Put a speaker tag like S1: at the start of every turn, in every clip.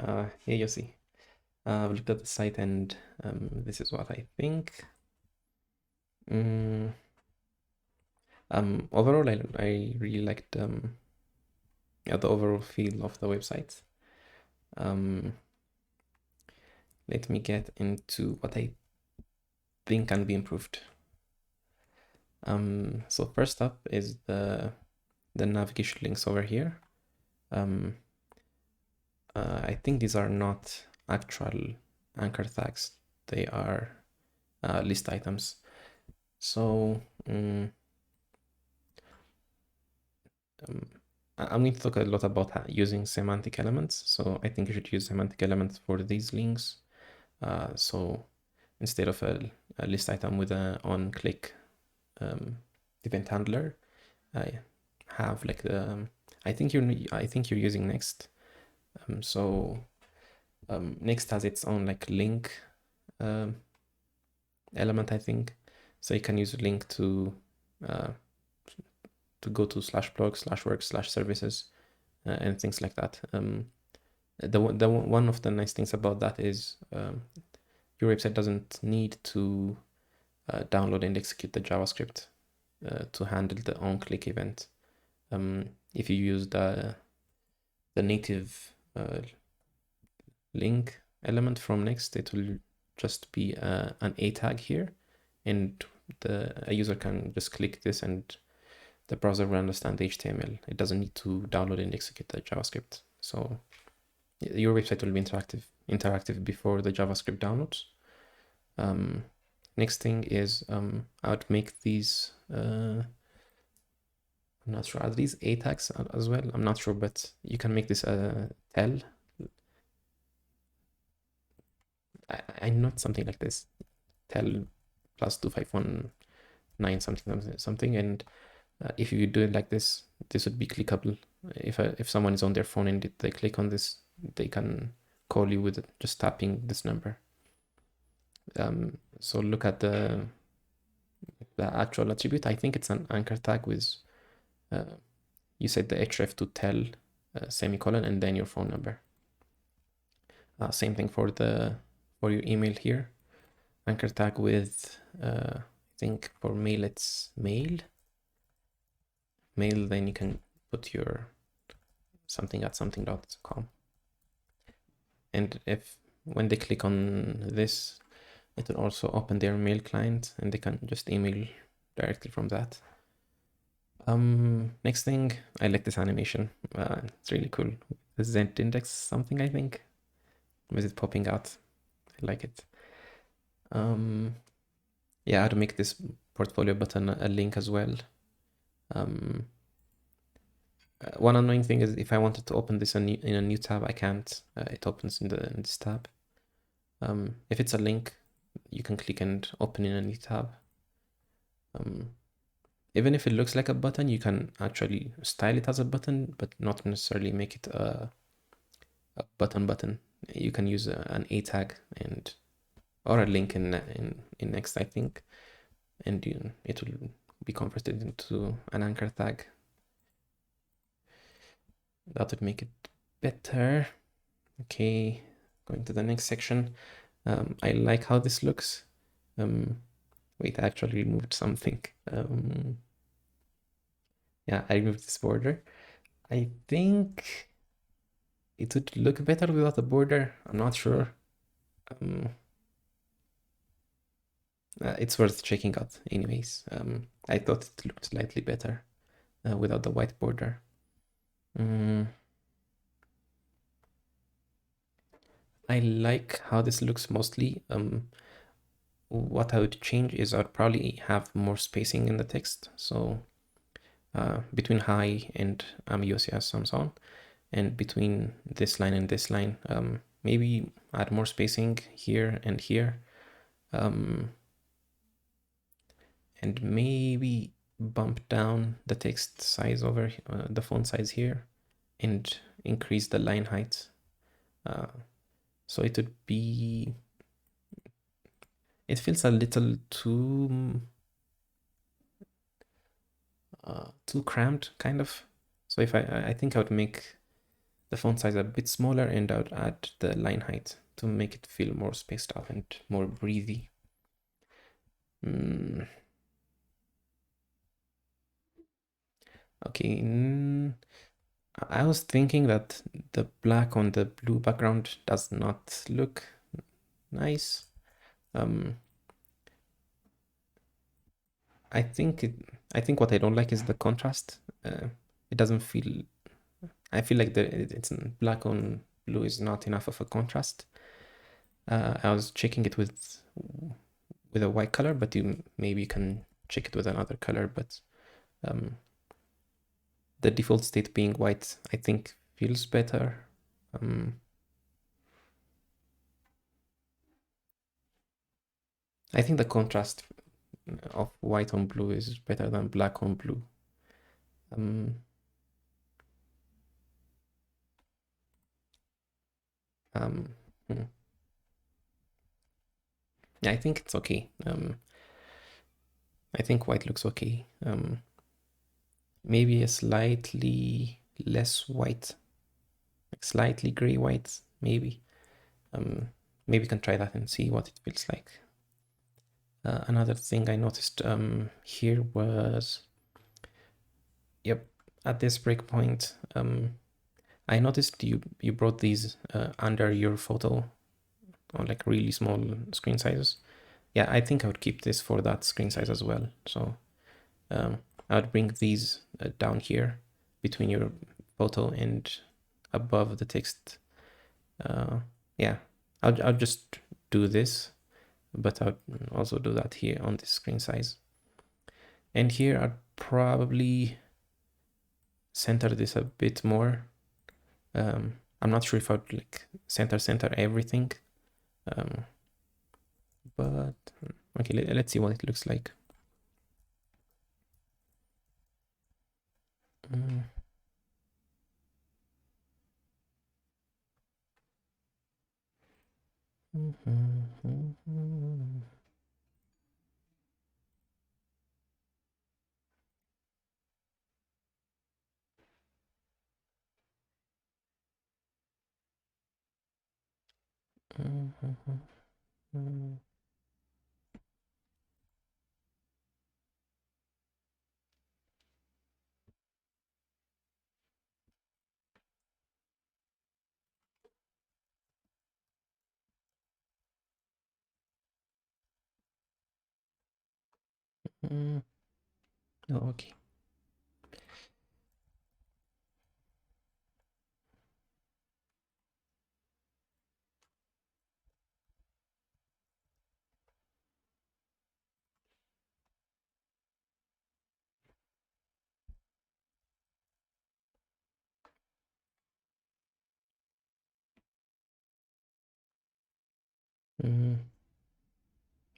S1: Here you see. I've looked at the site and this is what I think. Overall, I really liked yeah, the overall feel of the website. Let me get into what I think can be improved. So first up is the navigation links over here. I think these are not actual anchor tags. They are list items. So I'm going to talk a lot about using semantic elements. So I think you should use semantic elements for these links. So instead of a list item with an on-click event handler, I have like the I think you're using Next. Next has its own like link element, I think. So you can use a link to go to /blog, /work, /services, and things like that. One of the nice things about that is your website doesn't need to download and execute the JavaScript to handle the on-click event. If you use the native link element from Next, it will just be an A tag here, and a user can just click this and the browser will understand the HTML. It doesn't need to download and execute the JavaScript. So your website will be interactive before the JavaScript downloads. Next thing is I would make these, I'm not sure, are these A tags as well? I'm not sure, but you can make this a tell. I know something like this, tell plus 2519 something, and if you do it like this, this would be clickable. If someone is on their phone and they click on this, they can call you with just tapping this number. So look at the actual attribute. I think it's an anchor tag with you set the href to tell semicolon and then your phone number. Same thing for your email here. Anchor tag with I think for mail it's mail. Then you can put your something@something.com. And when they click on this, it will also open their mail client and they can just email directly from that. Next thing, I like this animation. It's really cool. The Z index something, I think. With it popping out. I like it. Yeah, how to make this portfolio button a link as well. One annoying thing is if I wanted to open this in a new tab, I can't. It opens in this tab. If it's a link, you can click and open in a new tab. Even if it looks like a button, you can actually style it as a button, but not necessarily make it a button. You can use an A tag or a link in Next, I think, and it will be converted into an anchor tag. That would make it better. Okay, going to the next section. I like how this looks. Wait, I actually removed something. Yeah, I removed this border. I think it would look better without a border. I'm not sure. It's worth checking out anyways. I thought it looked slightly better without the white border. I like how this looks mostly. What I would change is I'd probably have more spacing in the text. So between hi and UCS and so on, and between this line and this line, maybe add more spacing here and here. And maybe bump down the text size over the font size here and increase the line height. So it would be, it feels a little too cramped kind of. So if I think I would make the font size a bit smaller, and I would add the line height to make it feel more spaced out and more breathy. Okay, I was thinking that the black on the blue background does not look nice. I think what I don't like is the contrast. It doesn't feel. I feel like it's black on blue is not enough of a contrast. I was checking it with a white color, but maybe you can check it with another color. But the default state being white, I think feels better. I think the contrast of white on blue is better than black on blue. Hmm. Yeah, I think it's okay. I think white looks okay. Maybe a slightly less white, like slightly gray white, maybe. Maybe you can try that and see what it feels like. Another thing I noticed here was, yep, at this breakpoint, I noticed you brought these under your photo on like really small screen sizes. Yeah, I think I would keep this for that screen size as well. So I would bring these down here between your photo and above the text. Yeah, I'll just do this, but I'll also do that here on this screen size. And here I'd probably center this a bit more. I'm not sure if I'd like center everything. But okay, let's see what it looks like. Okay.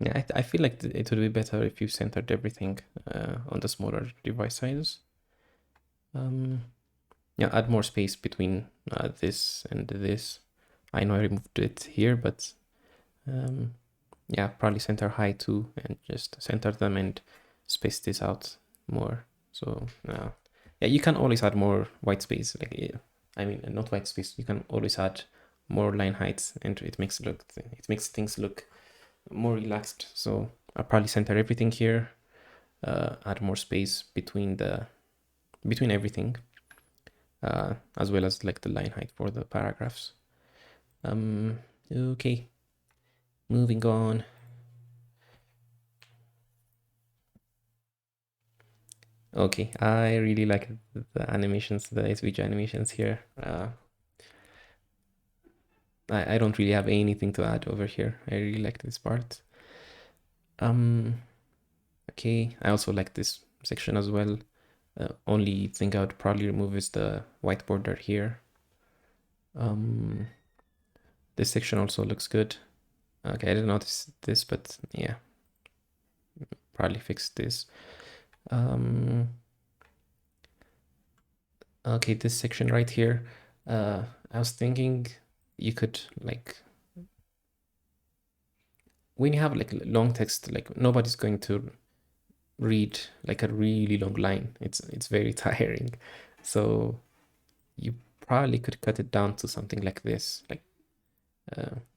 S1: Yeah, I feel like it would be better if you centered everything on the smaller device sizes. Yeah, add more space between this and this. I know I removed it here, but yeah, probably center high too, and just center them and space this out more. So yeah, you can always add more white space. Like I mean, not white space. You can always add more line heights, and it makes things look more relaxed. So I'll probably center everything here, add more space between everything, as well as like the line height for the paragraphs. Okay, moving on. Okay, I really like the animations, the SVG animations here. I don't really have anything to add over here. I really like this part. Okay, I also like this section as well. Only thing I would probably remove is the white border here. This section also looks good. Okay, I didn't notice this, but yeah, probably fix this. Okay, this section right here. I was thinking you could like, when you have like long text, like nobody's going to read like a really long line. It's very tiring. So you probably could cut it down to something like this. Like,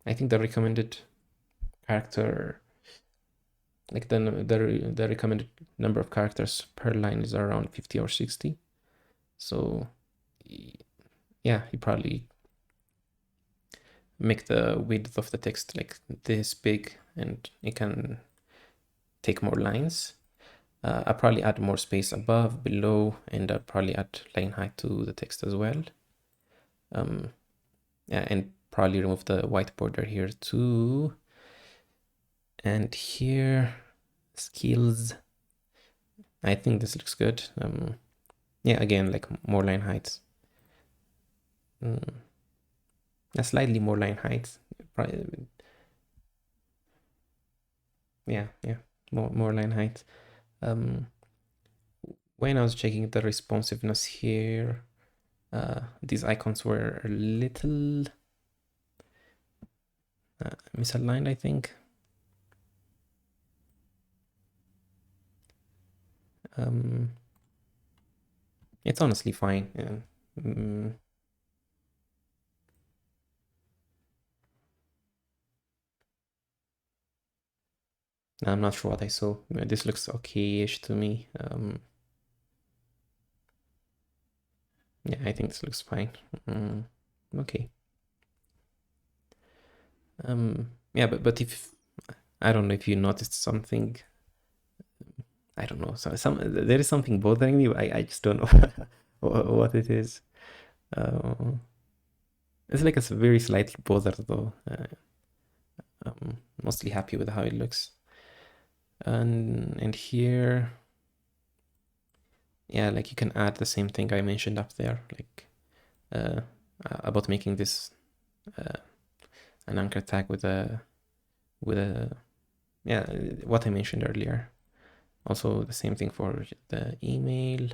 S1: I think the recommended character, like the recommended number of characters per line is around 50 or 60. So yeah, you probably make the width of the text like this big, and it can take more lines. I'll probably add more space above, below, and I'll probably add line height to the text as well. Yeah, and probably remove the white border here too. And here, skills. I think this looks good. Yeah, again, like more line heights. Slightly more line heights. Probably, yeah, more line heights. When I was checking the responsiveness here, these icons were a little misaligned, I think. It's honestly fine. I'm not sure what I saw. This looks okay-ish to me. Yeah, I think this looks fine. Okay. Yeah, but if I don't know if you noticed something. I don't know. So there is something bothering me. I just don't know what it is. It's like it's very slightly bothered though. I'm mostly happy with how it looks. And here, yeah, like you can add the same thing I mentioned up there, like about making this an anchor tag with a yeah, what I mentioned earlier. Also the same thing for the email.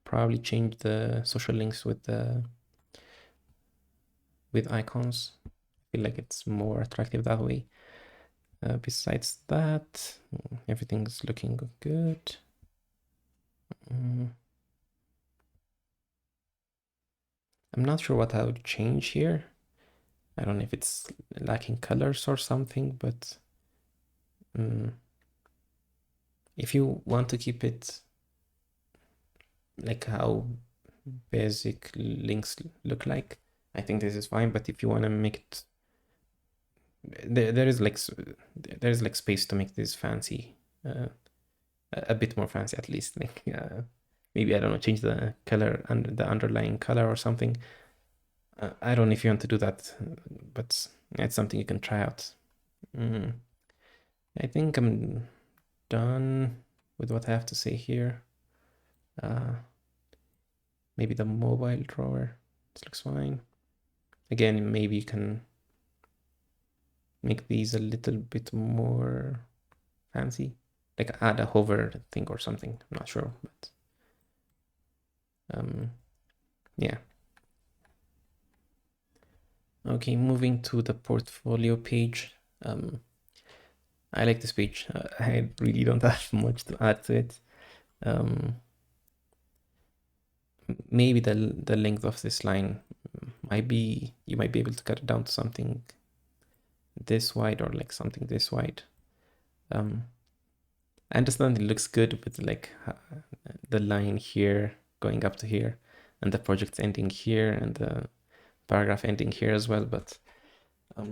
S1: Probably change the social links with icons. I feel like it's more attractive that way. Besides that, everything's looking good. I'm not sure what I would change here. I don't know if it's lacking colors or something, but if you want to keep it like how basic links look like, I think this is fine. But if you want to make it, there is like space to make this fancy, a bit more fancy at least. Like maybe I don't know, change the color and the underlying color or something. I don't know if you want to do that, but it's something you can try out. I think I'm done with what I have to say here. Maybe the mobile drawer. This looks fine. Again, maybe you can make these a little bit more fancy, like add a hover thing or something. I'm not sure, but yeah. Okay, moving to the portfolio page. I like this page. I really don't have much to add to it. Maybe the length of this line you might be able to cut it down to something this wide or like something this wide. I understand it looks good with like the line here going up to here and the project ending here and the paragraph ending here as well, but I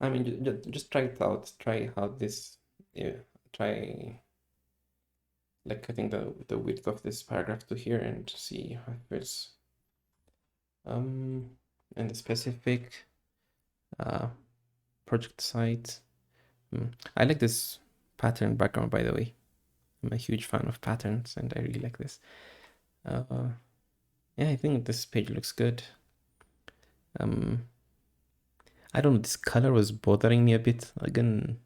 S1: mean, just try it out. Try how this, yeah, try like cutting the width of this paragraph to here and see how it feels. And the specific project site. I like this pattern background, by the way. I'm a huge fan of patterns and I really like this. Yeah, I think this page looks good. I don't know, this color was bothering me a bit. Again,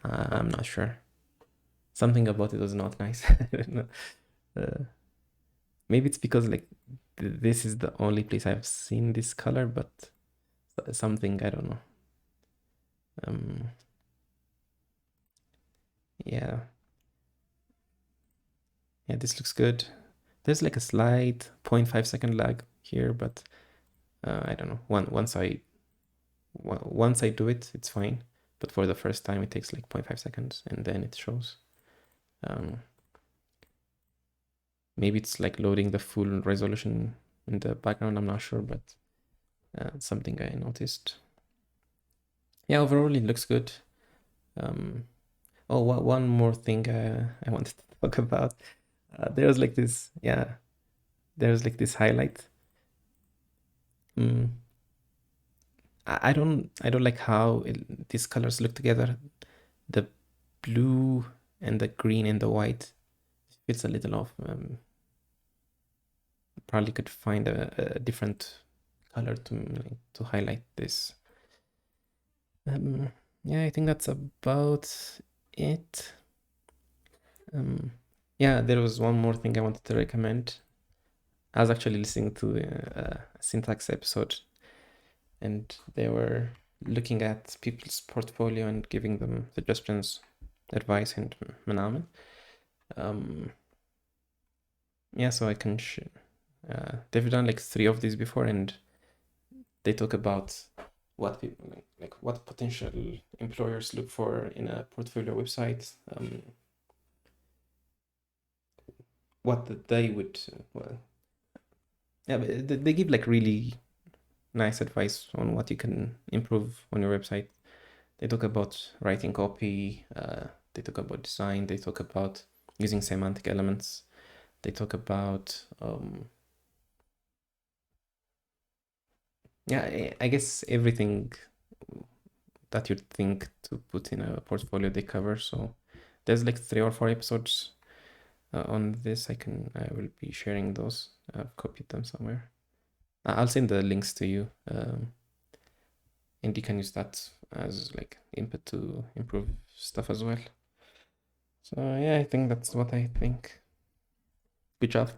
S1: I'm not sure. Something about it was not nice. I don't know. Maybe it's because like this is the only place I've seen this color, but something, I don't know. Yeah, yeah, this looks good. There's like a slight 0.5 second lag here, but I don't know. Once I do it, it's fine. But for the first time, it takes like 0.5 seconds, and then it shows. Maybe it's like loading the full resolution in the background. I'm not sure, but it's something I noticed. Yeah, overall it looks good. One more thing I wanted to talk about. There's like this, yeah, there's like this highlight. I don't like how these colors look together. The blue and the green and the white. It's a little off. Probably could find a different color to highlight this. Yeah, I think that's about it. Yeah, there was one more thing I wanted to recommend. I was actually listening to a syntax episode, and they were looking at people's portfolio and giving them suggestions, advice, and menamen. Yeah, so I can. They've done like 3 of these before, and they talk about what people like what potential employers look for in a portfolio website. What they would well, yeah, but they give like really nice advice on what you can improve on your website. They talk about writing copy, they talk about design, they talk about using semantic elements, they talk about yeah, I guess everything that you'd think to put in a portfolio they cover. So there's like 3 or 4 episodes on this. I will be sharing those. I've copied them somewhere. I'll send the links to you, and you can use that as like input to improve stuff as well. So yeah, I think that's what I think. Good job.